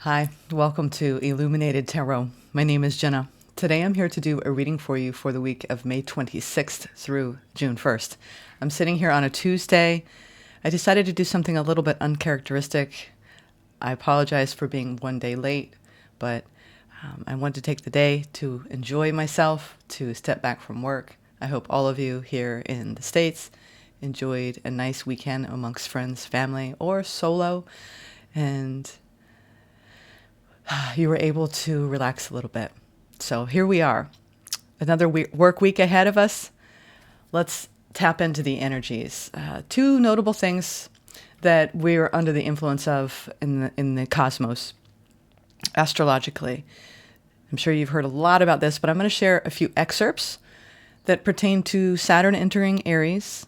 Hi, welcome to Illuminated Tarot. My name is Jenna. Today I'm here to do a reading for you for the week of May 26th through June 1st. I'm sitting here on a Tuesday. I decided to do something a little bit uncharacteristic. I apologize for being one day late, but I wanted to take the day to enjoy myself, to step back from work. I hope all of you here in the States enjoyed a nice weekend amongst friends, family, or solo, and you were able to relax a little bit. So here we are, another work week ahead of us. Let's tap into the energies. Two notable things that we're under the influence of in the cosmos, astrologically. I'm sure you've heard a lot about this, but I'm going to share a few excerpts that pertain to Saturn entering Aries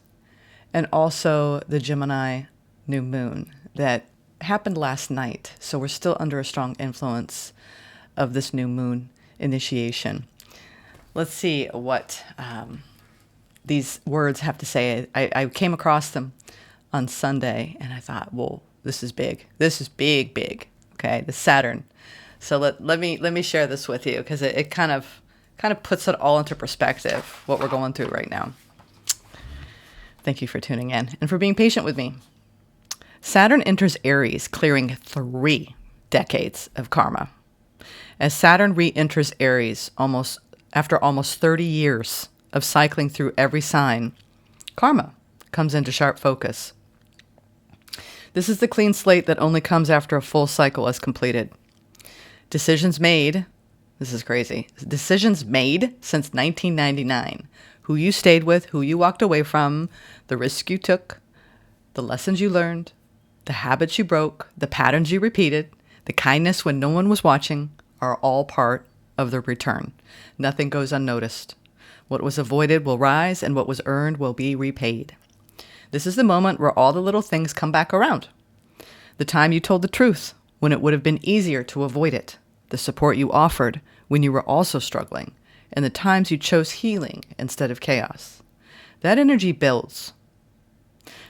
and also the Gemini new moon that happened last night. So we're still under a strong influence of this new moon initiation. Let's see what these words have to say. I came across them on Sunday and I thought, whoa, this is big. This is big, big. Okay, the Saturn. So let me share this with you because it kind of puts it all into perspective, what we're going through right now. Thank you for tuning in and for being patient with me. Saturn enters Aries, clearing 3 decades of karma. As Saturn re-enters Aries after almost 30 years of cycling through every sign, karma comes into sharp focus. This is the clean slate that only comes after a full cycle is completed. Decisions made, this is crazy, decisions made since 1999. Who you stayed with, who you walked away from, the risk you took, the lessons you learned, the habits you broke, the patterns you repeated, the kindness when no one was watching are all part of the return. Nothing goes unnoticed. What was avoided will rise, and what was earned will be repaid. This is the moment where all the little things come back around. The time you told the truth when it would have been easier to avoid it. The support you offered when you were also struggling. And the times you chose healing instead of chaos. That energy builds,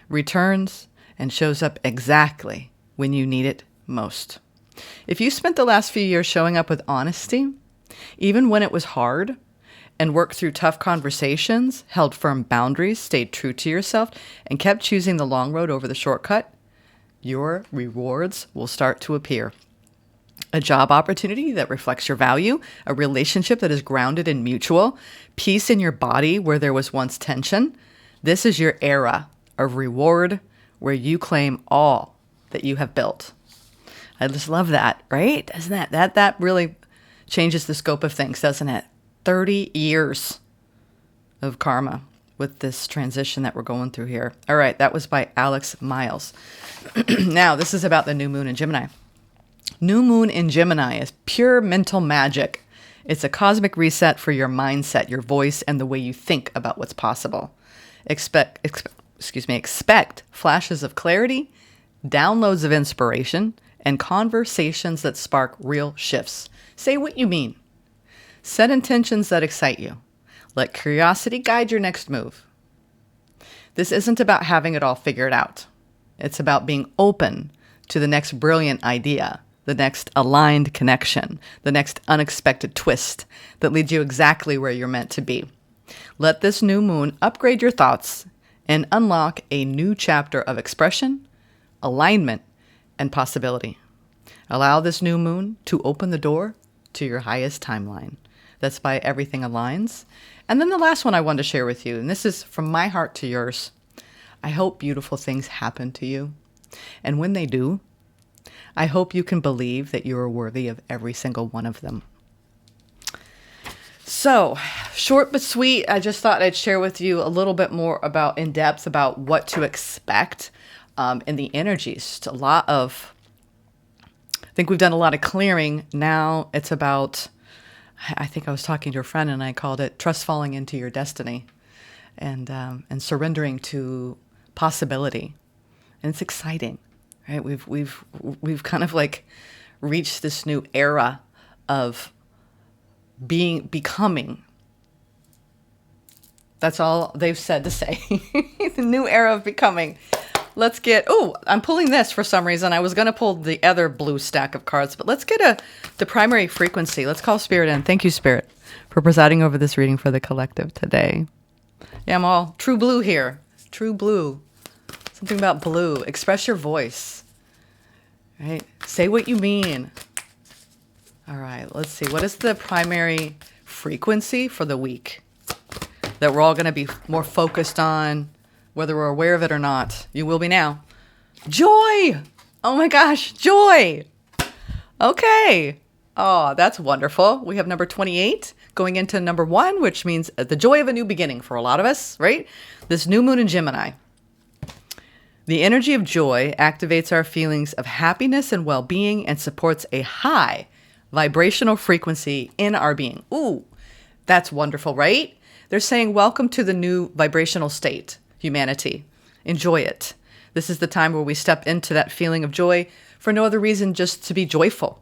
returns, and shows up exactly when you need it most. If you spent the last few years showing up with honesty, even when it was hard, and worked through tough conversations, held firm boundaries, stayed true to yourself, and kept choosing the long road over the shortcut, your rewards will start to appear. A job opportunity that reflects your value, a relationship that is grounded in mutual, peace in your body where there was once tension. This is your era of reward where you claim all that you have built. I just love that, right? Doesn't that really changes the scope of things, doesn't it? 30 years of karma with this transition that we're going through here. All right, that was by Alex Miles. Now, this is about the new moon in Gemini. New moon in Gemini is pure mental magic. It's a cosmic reset for your mindset, your voice, and the way you think about what's possible. Expect flashes of clarity, downloads of inspiration, and conversations that spark real shifts. Say what you mean. Set intentions that excite you. Let curiosity guide your next move. This isn't about having it all figured out. It's about being open to the next brilliant idea, the next aligned connection, the next unexpected twist that leads you exactly where you're meant to be. Let this new moon upgrade your thoughts and unlock a new chapter of expression, alignment, and possibility. Allow this new moon to open the door to your highest timeline. That's by Everything Aligns. And then the last one I wanted to share with you, and this is from my heart to yours. I hope beautiful things happen to you. And when they do, I hope you can believe that you are worthy of every single one of them. So, short but sweet, I just thought I'd share with you a little bit more about in depth about what to expect in the energies. Just a lot of, I think we've done a lot of clearing. Now it's about, I think I was talking to a friend and I called it trust falling into your destiny and surrendering to possibility. And it's exciting, right? We've kind of like reached this new era of becoming. That's all they've said to say. The new era of becoming. Let's get, oh, I'm pulling this for some reason. I was going to pull the other blue stack of cards, but let's get the primary frequency. Let's call Spirit in. Thank you, Spirit, for presiding over this reading for the collective today. Yeah, I'm all true blue here. True blue. Something about blue. Express your voice. Right? Say what you mean. All right, let's see. What is the primary frequency for the week that we're all going to be more focused on, whether we're aware of it or not? You will be now. Joy! Oh my gosh, joy! Okay. Oh, that's wonderful. We have number 28 going into number 1, which means the joy of a new beginning for a lot of us, right? This new moon in Gemini. The energy of joy activates our feelings of happiness and well-being and supports a high vibrational frequency in our being. Ooh, that's wonderful, right? They're saying, welcome to the new vibrational state, humanity. Enjoy it. This is the time where we step into that feeling of joy for no other reason, just to be joyful.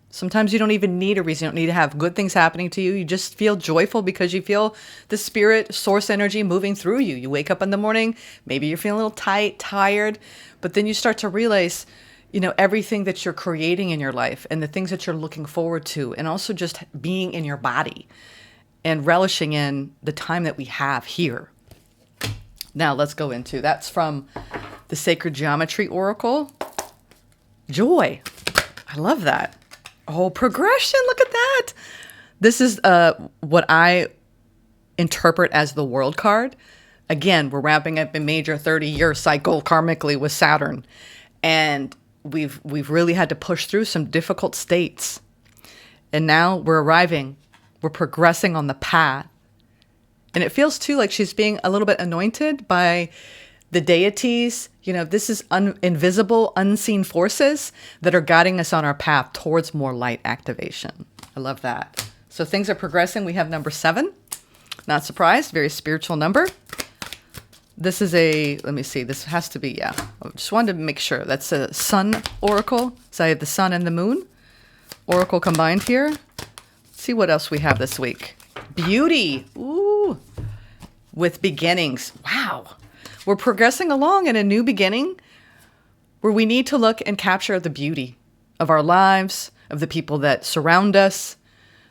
Sometimes you don't even need a reason. You don't need to have good things happening to you. You just feel joyful because you feel the spirit source energy moving through you. You wake up in the morning, maybe you're feeling a little tired, but then you start to realize, everything that you're creating in your life and the things that you're looking forward to, and also just being in your body and relishing in the time that we have here. Now let's go into, that's from the Sacred Geometry Oracle. Joy. I love that. Oh, progression. Look at that. This is what I interpret as the World card. Again, we're wrapping up a major 30-year cycle karmically with Saturn. And we've really had to push through some difficult states. And now we're arriving. We're progressing on the path. And it feels too like she's being a little bit anointed by the deities. This is invisible, unseen forces that are guiding us on our path towards more light activation. I love that. So things are progressing. We have number 7. Not surprised. Very spiritual number. This is let me see. This has to be, yeah. I just wanted to make sure. That's a sun oracle. So I have the sun and the moon oracle combined here. Let's see what else we have this week. Beauty. Ooh. With beginnings. Wow. We're progressing along in a new beginning where we need to look and capture the beauty of our lives, of the people that surround us.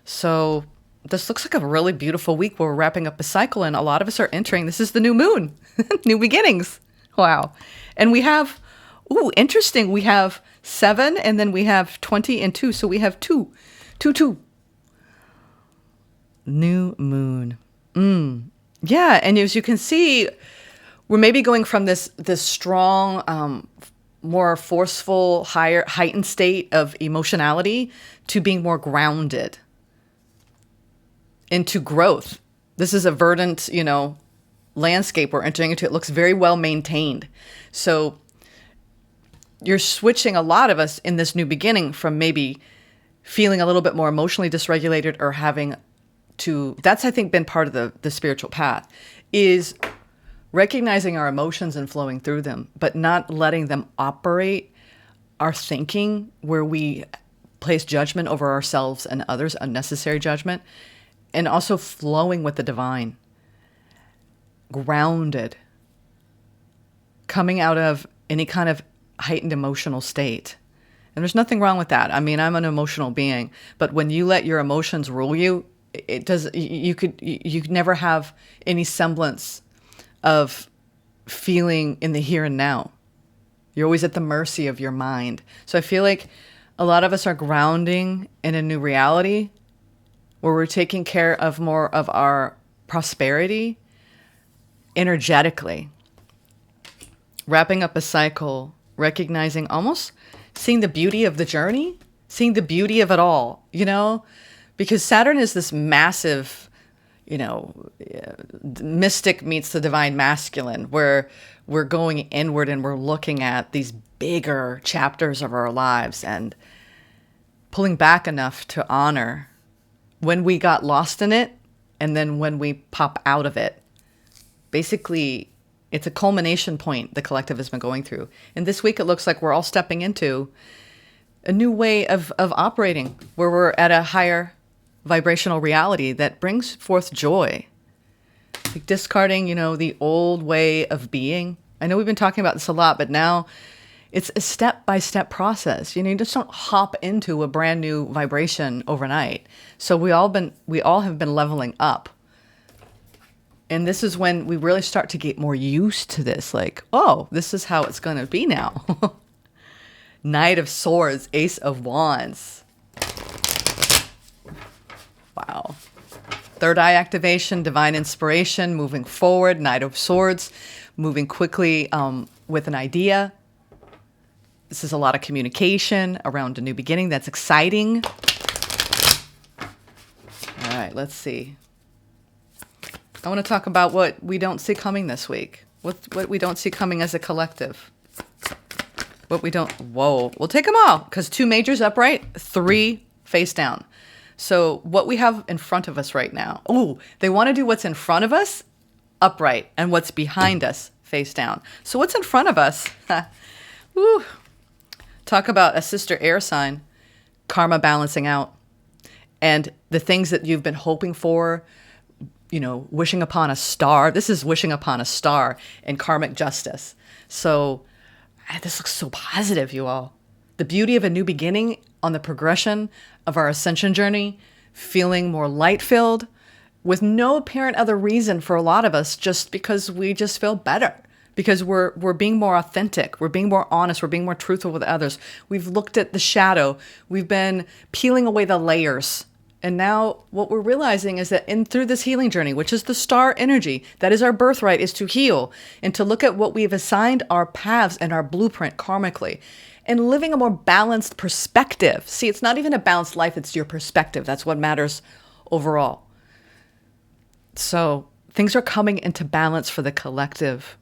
So this looks like a really beautiful week where we're wrapping up a cycle, and a lot of us are entering. This is the new moon, new beginnings. Wow. And we have, interesting. We have 7 and then we have 20 and 2. So we have 2. New moon. Yeah. And as you can see, we're maybe going from this strong, more forceful, heightened state of emotionality to being more grounded into growth. This is a verdant, landscape we're entering into. It looks very well maintained. So you're switching, a lot of us in this new beginning, from maybe feeling a little bit more emotionally dysregulated or having to, that's I think been part of the spiritual path, is recognizing our emotions and flowing through them, but not letting them operate our thinking where we place judgment over ourselves and others, unnecessary judgment, and also flowing with the divine, grounded, coming out of any kind of heightened emotional state. And there's nothing wrong with that. I mean, I'm an emotional being, but when you let your emotions rule you, you could never have any semblance of feeling in the here and now. You're always at the mercy of your mind. So I feel like a lot of us are grounding in a new reality where we're taking care of more of our prosperity energetically. Wrapping up a cycle, recognizing, almost seeing the beauty of the journey, seeing the beauty of it all, because Saturn is this massive, mystic meets the divine masculine, where we're going inward and we're looking at these bigger chapters of our lives and pulling back enough to honor when we got lost in it and then when we pop out of it. Basically, it's a culmination point the collective has been going through. And this week it looks like we're all stepping into a new way of operating, where we're at a higher vibrational reality that brings forth joy. Like discarding, the old way of being, I know we've been talking about this a lot, but now it's a step-by-step process. You just don't hop into a brand new vibration overnight. So we all have been leveling up. And this is when we really start to get more used to this. Like, oh, this is how it's going to be now. Knight of Swords, Ace of Wands. Wow. Third eye activation, divine inspiration, moving forward. Knight of Swords, moving quickly with an idea. This is a lot of communication around a new beginning. That's exciting. All right, let's see. I want to talk about what we don't see coming this week. What we don't see coming as a collective. Whoa. We'll take them all, because 2 majors upright, 3 face down. So what we have in front of us right now. Oh, they want to do what's in front of us upright and what's behind us face down. So what's in front of us? Woo. Talk about a sister air sign, karma balancing out. And the things that you've been hoping for, wishing upon a star. This is wishing upon a star in karmic justice. So this looks so positive, you all. The beauty of a new beginning on the progression of our ascension journey, feeling more light-filled with no apparent other reason for a lot of us, just because we just feel better. Because we're being more authentic. We're being more honest. We're being more truthful with others. We've looked at the shadow. We've been peeling away the layers. And now what we're realizing is that through this healing journey, which is the star energy, that is our birthright, is to heal and to look at what we've assigned our paths and our blueprint karmically and living a more balanced perspective. See, it's not even a balanced life. It's your perspective. That's what matters overall. So things are coming into balance for the collective.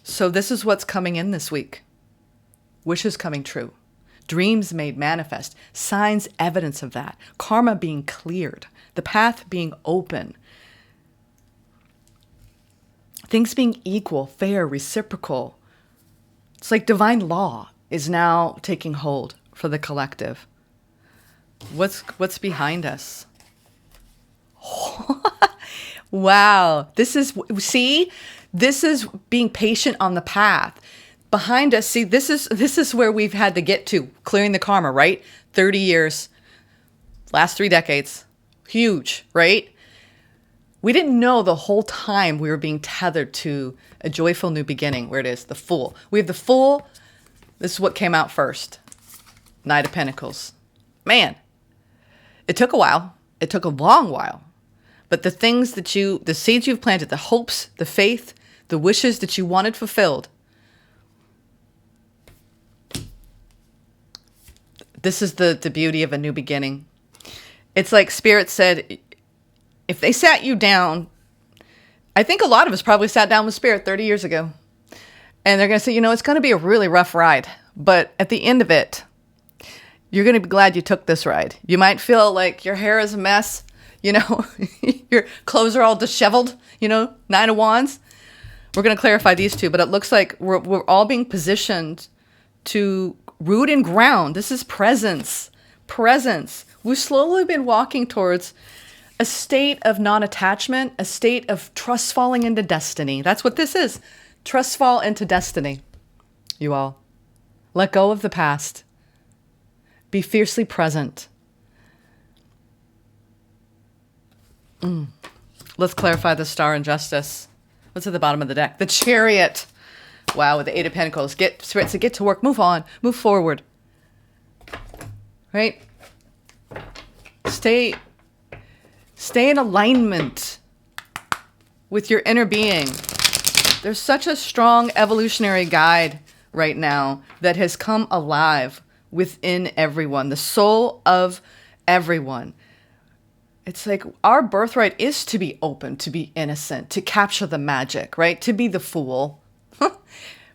So this is what's coming in this week. Wishes coming true. Dreams made manifest. Signs, evidence of that. Karma being cleared. The path being open. Things being equal, fair, reciprocal. It's like divine law is now taking hold for the collective. What's behind us? Wow. This is being patient on the path. Behind us, see, this is where we've had to get to, clearing the karma, right? 30 years, last 3 decades. Huge, right? We didn't know the whole time we were being tethered to a joyful new beginning, where it is, the Fool. We have the Fool. This is what came out first. Knight of Pentacles. Man, it took a while. It took a long while. But the things the seeds you've planted, the hopes, the faith, the wishes that you wanted fulfilled, this is the beauty of a new beginning. It's like Spirit said, if they sat you down, I think a lot of us probably sat down with Spirit 30 years ago. And they're going to say, it's going to be a really rough ride. But at the end of it, you're going to be glad you took this ride. You might feel like your hair is a mess. Your clothes are all disheveled, 9 of Wands. We're going to clarify these two, but it looks like we're all being positioned to root and ground. This is presence. We've slowly been walking towards a state of non-attachment, a state of trust falling into destiny. That's what this is. Trust fall into destiny, you all. Let go of the past. Be fiercely present. Let's clarify the star and justice. What's at the bottom of the deck? The Chariot. Wow, with the 8 of Pentacles. Get to work. Move on. Move forward. Right? Stay in alignment with your inner being. There's such a strong evolutionary guide right now that has come alive within everyone, the soul of everyone. It's like our birthright is to be open, to be innocent, to capture the magic, right? To be the Fool.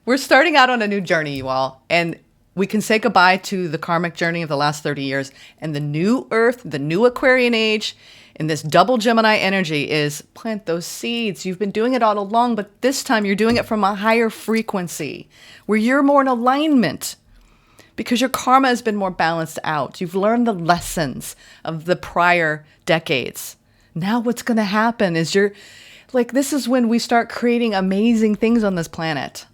We're starting out on a new journey, you all, and we can say goodbye to the karmic journey of the last 30 years, and the new Earth, the new Aquarian age, and this double Gemini energy is plant those seeds. You've been doing it all along, but this time you're doing it from a higher frequency, where you're more in alignment, because your karma has been more balanced out. You've learned the lessons of the prior decades. Now what's going to happen is Like, this is when we start creating amazing things on this planet.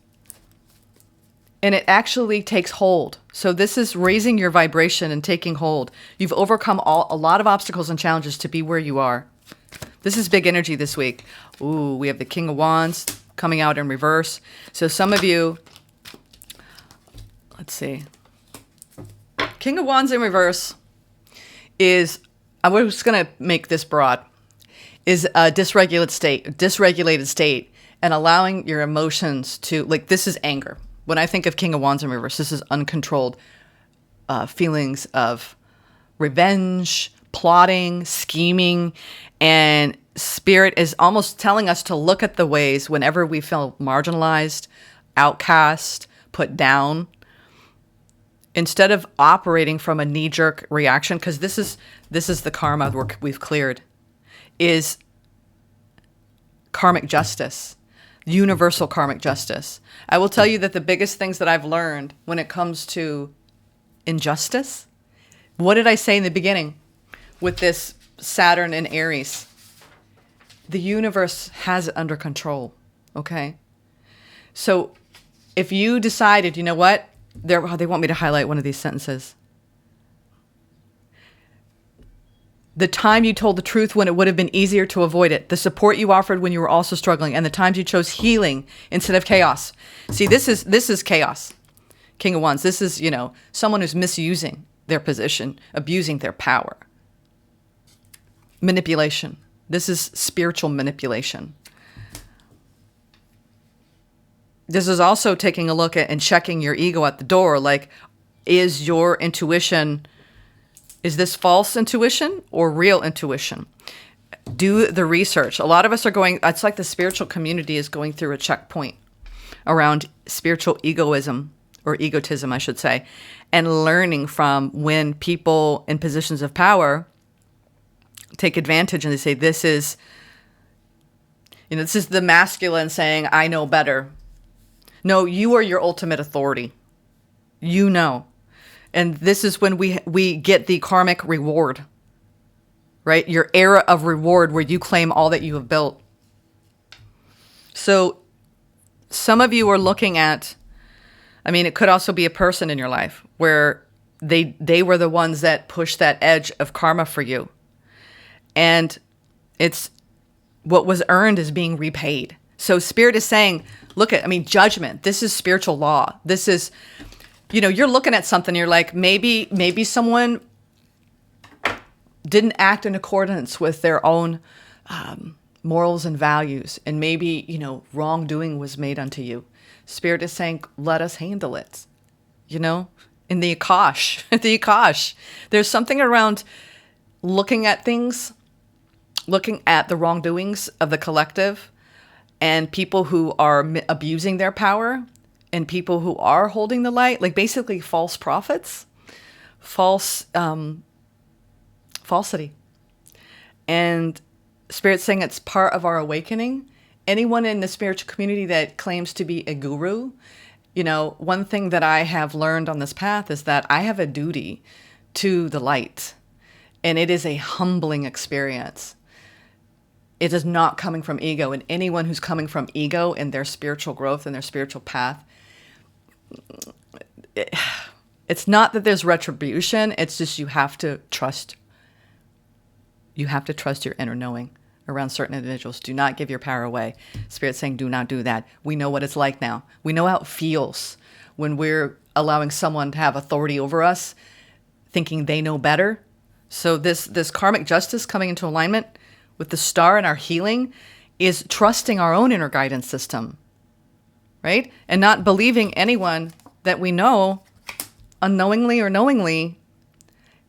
And it actually takes hold. So this is raising your vibration and taking hold. You've overcome a lot of obstacles and challenges to be where you are. This is big energy this week. Ooh, we have the King of Wands coming out in reverse. So some of you, let's see. King of Wands in reverse is, I was going to make this broad, is a dysregulated state, and allowing your emotions to, like, this is anger. When I think of King of Wands in reverse, this is uncontrolled feelings of revenge, plotting, scheming, and Spirit is almost telling us to look at the ways whenever we feel marginalized, outcast, put down, instead of operating from a knee-jerk reaction, because this is the karma we've cleared, is karmic justice, universal karmic justice. I will tell you that the biggest things that I've learned when it comes to injustice, what did I say in the beginning with this Saturn and Aries? The universe has it under control, okay? So if you decided, you know what? They want me to highlight one of these sentences. The time you told the truth when it would have been easier to avoid it. The support you offered when you were also struggling. And the times you chose healing instead of chaos. See, this is chaos. King of Wands. This is, someone who's misusing their position, abusing their power. Manipulation. This is spiritual manipulation. This is also taking a look at and checking your ego at the door. Like, is your intuition, is this false intuition or real intuition? Do the research. A lot of us are going, it's like the spiritual community is going through a checkpoint around spiritual egoism, or egotism, I should say, and learning from when people in positions of power take advantage and they say, this is the masculine saying, I know better. No, you are your ultimate authority. You know. And this is when we get the karmic reward, right? Your era of reward where you claim all that you have built. So some of you are looking at, it could also be a person in your life where they were the ones that pushed that edge of karma for you. And it's what was earned is being repaid. So Spirit is saying, look at, judgment. This is spiritual law. This is, you're looking at something, you're like, maybe someone didn't act in accordance with their own morals and values. And maybe, wrongdoing was made unto you. Spirit is saying, let us handle it. In the Akash, there's something around looking at things, looking at the wrongdoings of the collective, and people who are abusing their power, and people who are holding the light, like basically false prophets, falsity. And Spirit's saying it's part of our awakening. Anyone in the spiritual community that claims to be a guru, one thing that I have learned on this path is that I have a duty to the light. And it is a humbling experience. It is not coming from ego. And anyone who's coming from ego in their spiritual growth and their spiritual path, it's not that there's retribution. It's just you have to trust. You have to trust your inner knowing around certain individuals. Do not give your power away. Spirit's saying, do not do that. We know what it's like now. We know how it feels when we're allowing someone to have authority over us, thinking they know better. So this karmic justice coming into alignment with the star in our healing is trusting our own inner guidance system, right? And not believing anyone that we know, unknowingly or knowingly,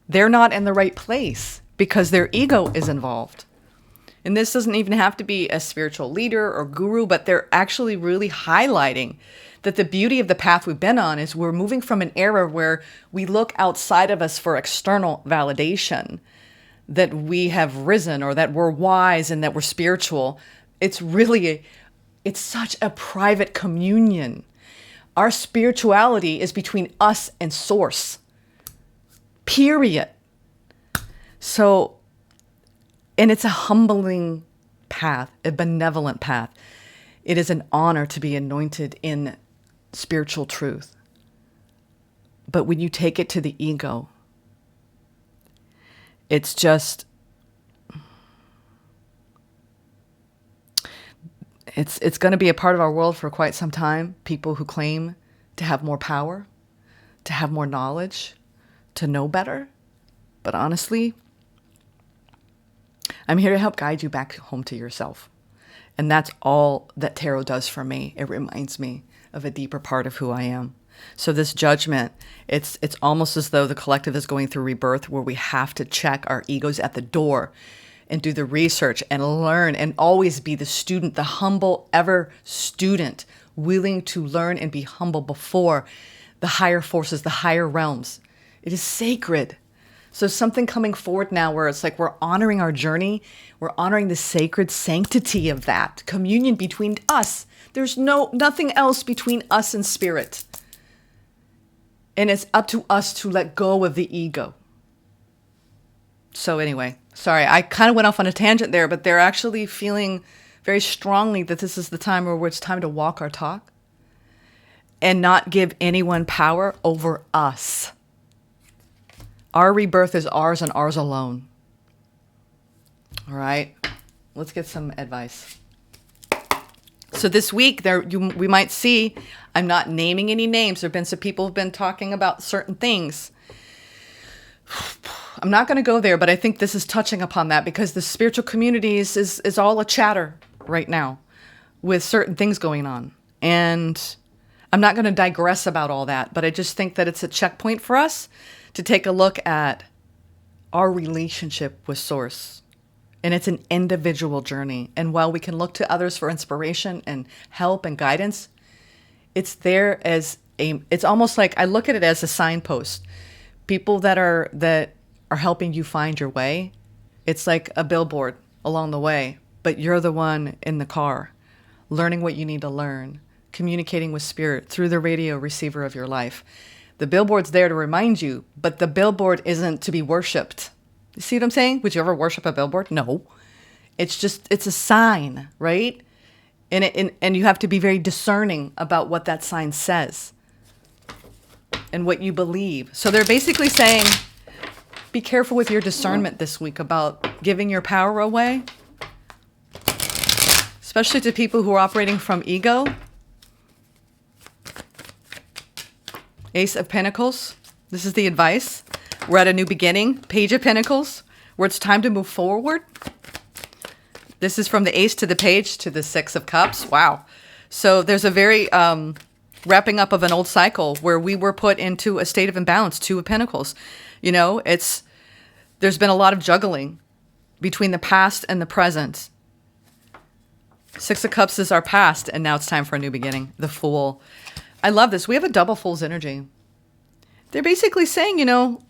they're not in the right place because their ego is involved. And this doesn't even have to be a spiritual leader or guru, but they're actually really highlighting that the beauty of the path we've been on is we're moving from an era where we look outside of us for external validation, that we have risen or that we're wise and that we're spiritual. It's such a private communion. Our spirituality is between us and source, period. So, and it's a humbling path, a benevolent path. It is an honor to be anointed in spiritual truth. But when you take it to the ego, it's just, it's going to be a part of our world for quite some time. People who claim to have more power, to have more knowledge, to know better. But honestly, I'm here to help guide you back home to yourself. And that's all that tarot does for me. It reminds me of a deeper part of who I am. So this judgment, it's almost as though the collective is going through rebirth, where we have to check our egos at the door and do the research and learn and always be the student, the humble ever student, willing to learn and be humble before the higher forces, the higher realms. It is sacred. So something coming forward now where it's like we're honoring our journey. We're honoring the sacred sanctity of that communion between us. There's nothing else between us and spirit. And it's up to us to let go of the ego. So anyway, sorry, I kind of went off on a tangent there, but they're actually feeling very strongly that this is the time where it's time to walk our talk and not give anyone power over us. Our rebirth is ours and ours alone. All right, let's get some advice. So this week, we might see, I'm not naming any names. There have been some people who've been talking about certain things. I'm not going to go there, but I think this is touching upon that because the spiritual communities is all a chatter right now with certain things going on. And I'm not going to digress about all that, but I just think that it's a checkpoint for us to take a look at our relationship with Source. And it's an individual journey. And while we can look to others for inspiration and help and guidance, it's there as it's almost like I look at it as a signpost. People that are helping you find your way. It's like a billboard along the way, but you're the one in the car, learning what you need to learn, communicating with spirit through the radio receiver of your life. The billboard's there to remind you, but the billboard isn't to be worshipped. You see what I'm saying? Would you ever worship a billboard? No. It's a sign, right? And you have to be very discerning about what that sign says and what you believe. So they're basically saying, be careful with your discernment this week about giving your power away, especially to people who are operating from ego. Ace of Pentacles. This is the advice. We're at a new beginning. Page of Pentacles, where it's time to move forward. This is from the Ace to the Page to the Six of Cups. Wow. So there's a very wrapping up of an old cycle where we were put into a state of imbalance. Two of Pentacles. You know, there's been a lot of juggling between the past and the present. Six of Cups is our past, and now it's time for a new beginning. The Fool. I love this. We have a double Fool's energy. They're basically saying, you know,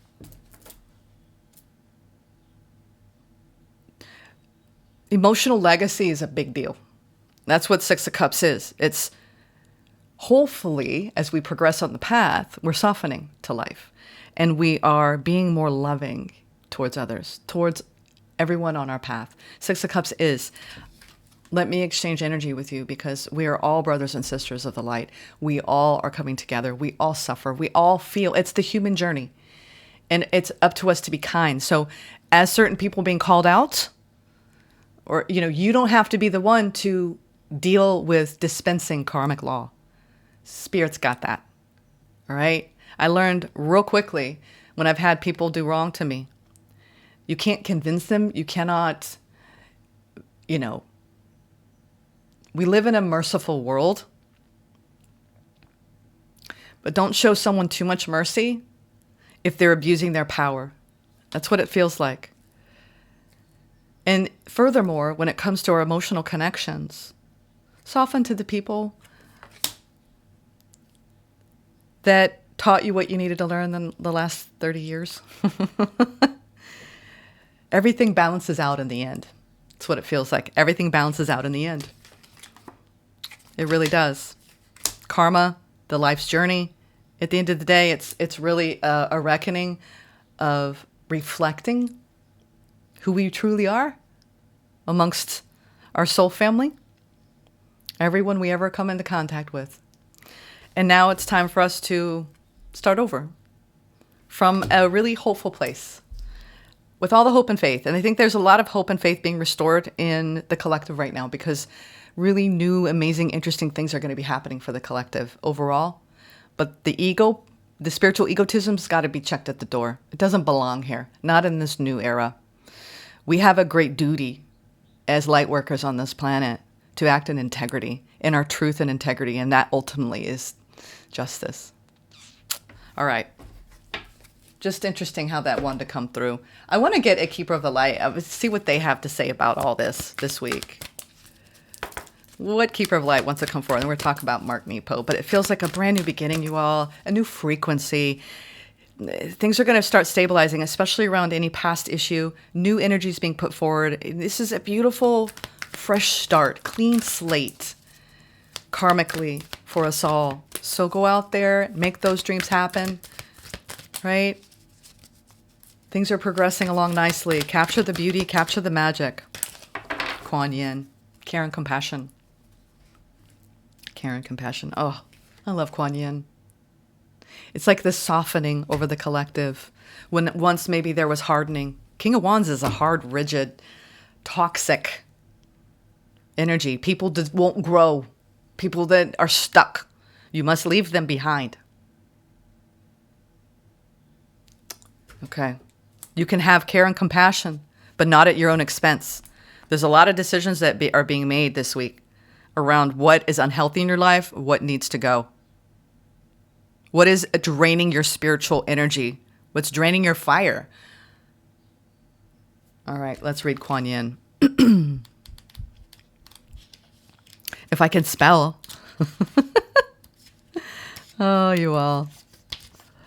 emotional legacy is a big deal. That's what Six of Cups is. It's hopefully, as we progress on the path, we're softening to life. And we are being more loving towards others, towards everyone on our path. Six of Cups is, let me exchange energy with you because we are all brothers and sisters of the light. We all are coming together. We all suffer. We all feel. It's the human journey. And it's up to us to be kind. So as certain people being called out, or, you know, you don't have to be the one to deal with dispensing karmic law. Spirit's got that. All right? I learned real quickly when I've had people do wrong to me. You can't convince them. You cannot, you know, we live in a merciful world, but don't show someone too much mercy if they're abusing their power. That's what it feels like. And furthermore, when it comes to our emotional connections, soften to the people that taught you what you needed to learn in the last 30 years. Everything balances out in the end. That's what it feels like. Everything balances out in the end. It really does. Karma, the life's journey. At the end of the day, it's really a reckoning of reflecting who we truly are amongst our soul family, everyone we ever come into contact with. And now it's time for us to start over from a really hopeful place with all the hope and faith. And I think there's a lot of hope and faith being restored in the collective right now because really new, amazing, interesting things are going to be happening for the collective overall. But the ego, the spiritual egotism's got to be checked at the door. It doesn't belong here, not in this new era. We have a great duty as light workers on this planet to act in integrity, in our truth and integrity, and that ultimately is justice. All right. Just interesting how that wanted to come through. I want to get a Keeper of the Light. See what they have to say about all this week. What Keeper of Light wants to come forward? And we're talking about Mark Nepo, but it feels like a brand new beginning, you all, a new frequency. Things are going to start stabilizing, especially around any past issue. New energies being put forward. This is a beautiful, fresh start, clean slate, karmically for us all. So go out there, make those dreams happen, right? Things are progressing along nicely. Capture the beauty, capture the magic. Kuan Yin, care and compassion. Care and compassion. Oh, I love Kuan Yin. It's like this softening over the collective. When once maybe there was hardening. King of Wands is a hard, rigid, toxic energy. People that won't grow. People that are stuck. You must leave them behind. Okay. You can have care and compassion, but not at your own expense. There's a lot of decisions that are being made this week around what is unhealthy in your life, what needs to go. What is draining your spiritual energy? What's draining your fire? All right, let's read Kuan Yin. If I can spell. Oh, you all.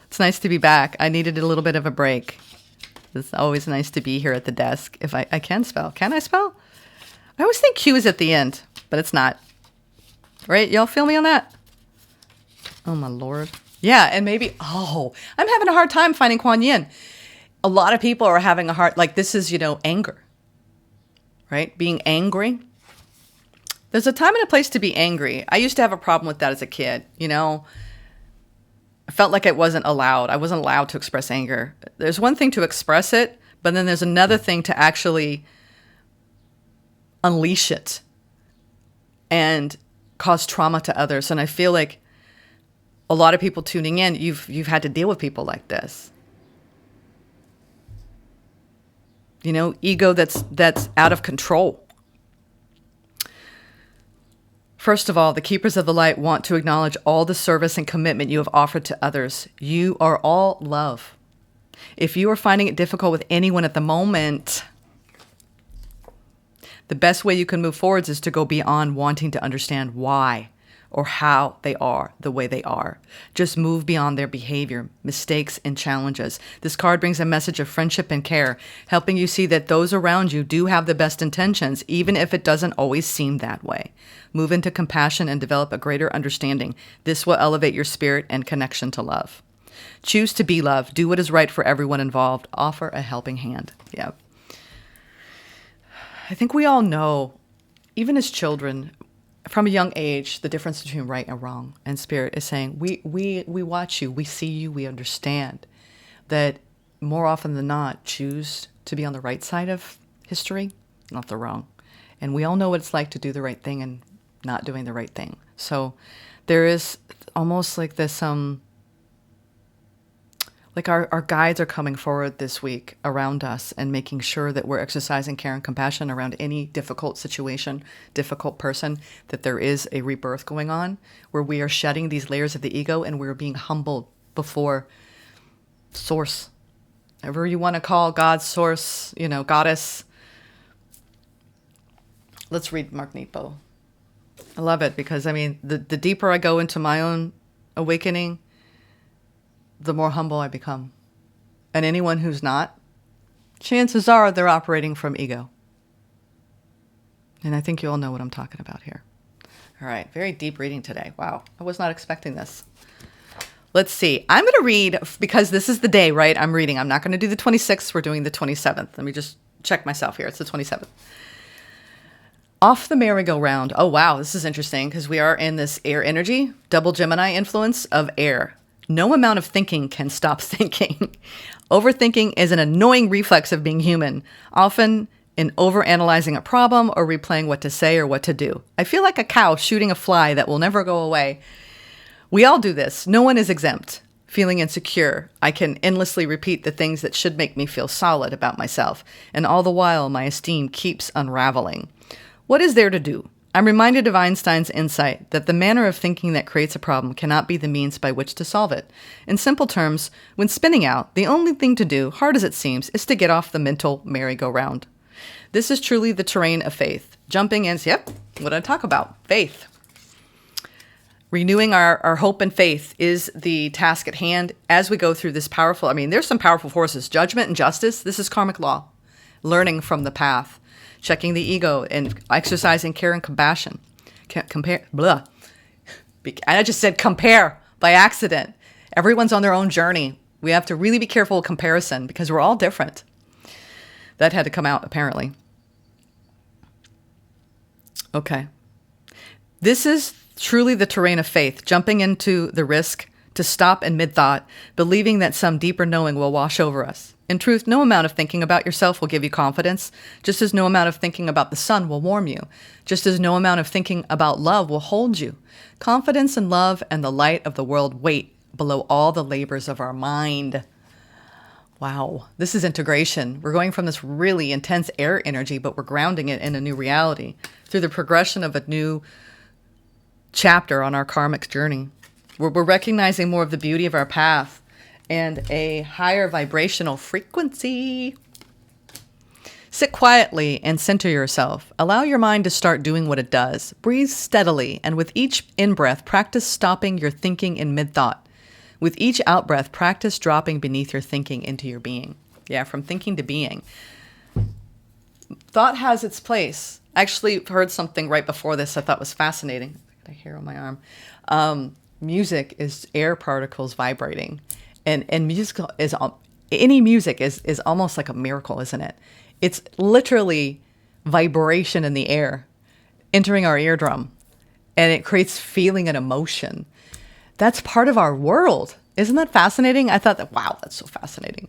It's nice to be back. I needed a little bit of a break. It's always nice to be here at the desk. If I can spell. Can I spell? I always think Q is at the end, but it's not. Right? Y'all feel me on that? Oh, my Lord. Yeah, and maybe, I'm having a hard time finding Kuan Yin. A lot of people are having a hard, like this is, anger. Right? Being angry. There's a time and a place to be angry. I used to have a problem with that as a kid, I felt like it wasn't allowed. I wasn't allowed to express anger. There's one thing to express it, but then there's another thing to actually unleash it and cause trauma to others. And I feel like a lot of people tuning in, you've had to deal with people like this. Ego that's out of control. First of all, the Keepers of the Light want to acknowledge all the service and commitment you have offered to others. You are all love. If you are finding it difficult with anyone at the moment, the best way you can move forwards is to go beyond wanting to understand why or how they are the way they are. Just move beyond their behavior, mistakes, and challenges. This card brings a message of friendship and care, helping you see that those around you do have the best intentions, even if it doesn't always seem that way. Move into compassion and develop a greater understanding. This will elevate your spirit and connection to love. Choose to be love. Do what is right for everyone involved. Offer a helping hand. Yeah. I think we all know, even as children, from a young age, the difference between right and wrong. And Spirit is saying, we watch you, we see you, we understand that more often than not, choose to be on the right side of history, not the wrong. And we all know what it's like to do the right thing and not doing the right thing. So there is almost like this, like our guides are coming forward this week around us and making sure that we're exercising care and compassion around any difficult situation, difficult person, that there is a rebirth going on where we are shedding these layers of the ego and we're being humbled before source. Whatever you want to call God, source, goddess. Let's read Mark Nepo. I love it because, the deeper I go into my own awakening, the more humble I become. And anyone who's not, chances are they're operating from ego. And I think you all know what I'm talking about here. All right, very deep reading today. Wow, I was not expecting this. Let's see. I'm going to read, because this is the day, right? I'm reading. I'm not going to do the 26th. We're doing the 27th. Let me just check myself here. It's the 27th. Off the merry-go-round. Oh, wow. This is interesting because we are in this air energy, double Gemini influence of air. No amount of thinking can stop thinking. Overthinking is an annoying reflex of being human, often in overanalyzing a problem or replaying what to say or what to do. I feel like a cow shooting a fly that will never go away. We all do this. No one is exempt. Feeling insecure, I can endlessly repeat the things that should make me feel solid about myself, and all the while my esteem keeps unraveling. What is there to do? I'm reminded of Einstein's insight that the manner of thinking that creates a problem cannot be the means by which to solve it. In simple terms, when spinning out, the only thing to do, hard as it seems, is to get off the mental merry-go-round. This is truly the terrain of faith. Jumping in, yep, what did I talk about? Faith. Renewing our hope and faith is the task at hand as we go through this powerful, there's some powerful forces. Judgment and justice, this is karmic law. Learning from the path. Checking the ego and exercising care and compassion. I just said compare by accident. Everyone's on their own journey. We have to really be careful of comparison because we're all different. That had to come out, apparently. Okay. This is truly the terrain of faith, jumping into the risk to stop in mid-thought, believing that some deeper knowing will wash over us. In truth, no amount of thinking about yourself will give you confidence, just as no amount of thinking about the sun will warm you, just as no amount of thinking about love will hold you. Confidence and love and the light of the world wait below all the labors of our mind. Wow, this is integration. We're going from this really intense air energy, but we're grounding it in a new reality through the progression of a new chapter on our karmic journey. We're recognizing more of the beauty of our path and a higher vibrational frequency. Sit quietly and center yourself. Allow your mind to start doing what it does. Breathe steadily, and with each in-breath, practice stopping your thinking in mid-thought. With each out-breath, practice dropping beneath your thinking into your being. Yeah, from thinking to being. Thought has its place. I actually heard something right before this I thought was fascinating. I got a hair on my arm. Music is air particles vibrating. And musical is any music is almost like a miracle, isn't it? It's literally vibration in the air entering our eardrum, and it creates feeling and emotion. That's part of our world. Isn't that fascinating? I thought that, wow, that's so fascinating.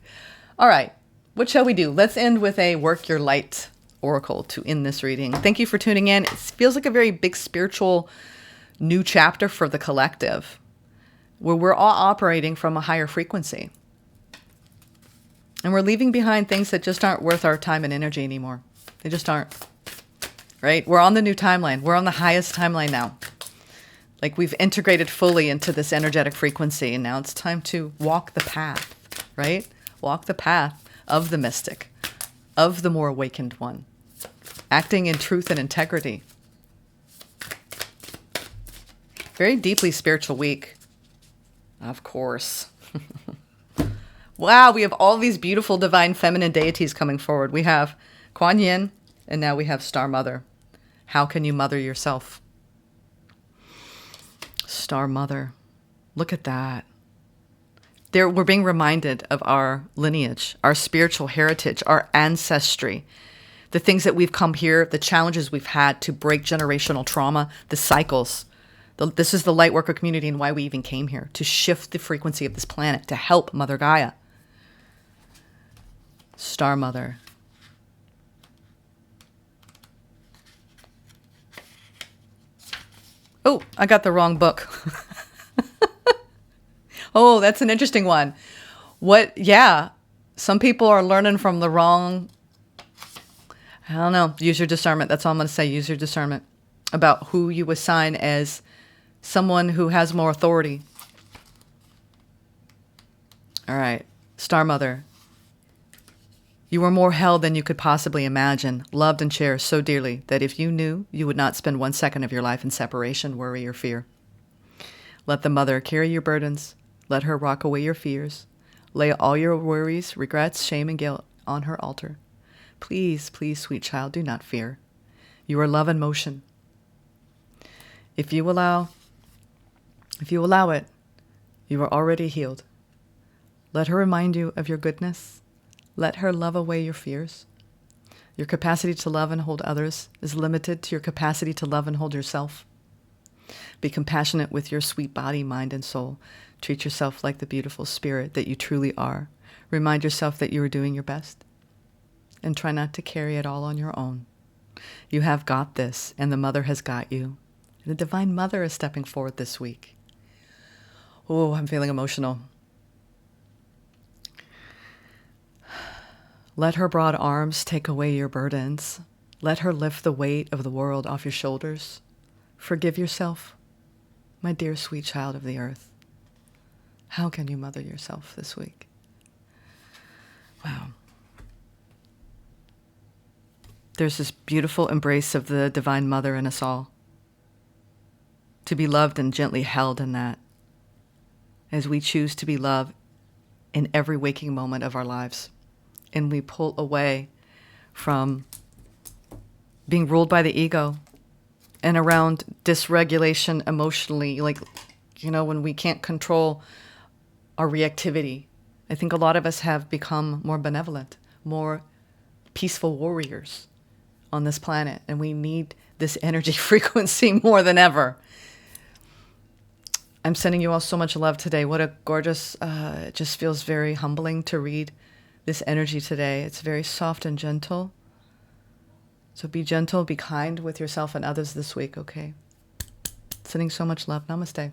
All right, what shall we do? Let's end with a work your light oracle to end this reading. Thank you for tuning in. It feels like a very big spiritual new chapter for the collective, where we're all operating from a higher frequency. And we're leaving behind things that just aren't worth our time and energy anymore. They just aren't. Right? We're on the new timeline. We're on the highest timeline now. Like we've integrated fully into this energetic frequency. And now it's time to walk the path, right? Walk the path of the mystic, of the more awakened one. Acting in truth and integrity. Very deeply spiritual week. Of course. Wow, we have all these beautiful divine feminine deities coming forward. We have Kuan Yin, and now we have Star Mother. How can you mother yourself? Star Mother. Look at that. We're being reminded of our lineage, our spiritual heritage, our ancestry, the things that we've come here, the challenges we've had to break generational trauma, the cycles. This is the Lightworker community and why we even came here, to shift the frequency of this planet, to help Mother Gaia. Star Mother. Oh, I got the wrong book. Oh, that's an interesting one. Yeah, some people are learning from the wrong, I don't know, use your discernment. That's all I'm going to say, use your discernment about who you assign as someone who has more authority. All right, Star Mother. You were more held than you could possibly imagine, loved and cherished so dearly that if you knew, you would not spend 1 second of your life in separation, worry, or fear. Let the mother carry your burdens. Let her rock away your fears. Lay all your worries, regrets, shame, and guilt on her altar. Please, please, sweet child, do not fear. You are love in motion. If you allow it, you are already healed. Let her remind you of your goodness. Let her love away your fears. Your capacity to love and hold others is limited to your capacity to love and hold yourself. Be compassionate with your sweet body, mind, and soul. Treat yourself like the beautiful spirit that you truly are. Remind yourself that you are doing your best. And try not to carry it all on your own. You have got this, and the Mother has got you. And the Divine Mother is stepping forward this week. Oh, I'm feeling emotional. Let her broad arms take away your burdens. Let her lift the weight of the world off your shoulders. Forgive yourself, my dear sweet child of the earth. How can you mother yourself this week? Wow. There's this beautiful embrace of the Divine Mother in us all. To be loved and gently held in that, as we choose to be loved in every waking moment of our lives. And we pull away from being ruled by the ego and around dysregulation emotionally, like, when we can't control our reactivity. I think a lot of us have become more benevolent, more peaceful warriors on this planet, and we need this energy frequency more than ever. I'm sending you all so much love today. What a gorgeous, it just feels very humbling to read this energy today. It's very soft and gentle. So be gentle, be kind with yourself and others this week, okay? Sending so much love. Namaste.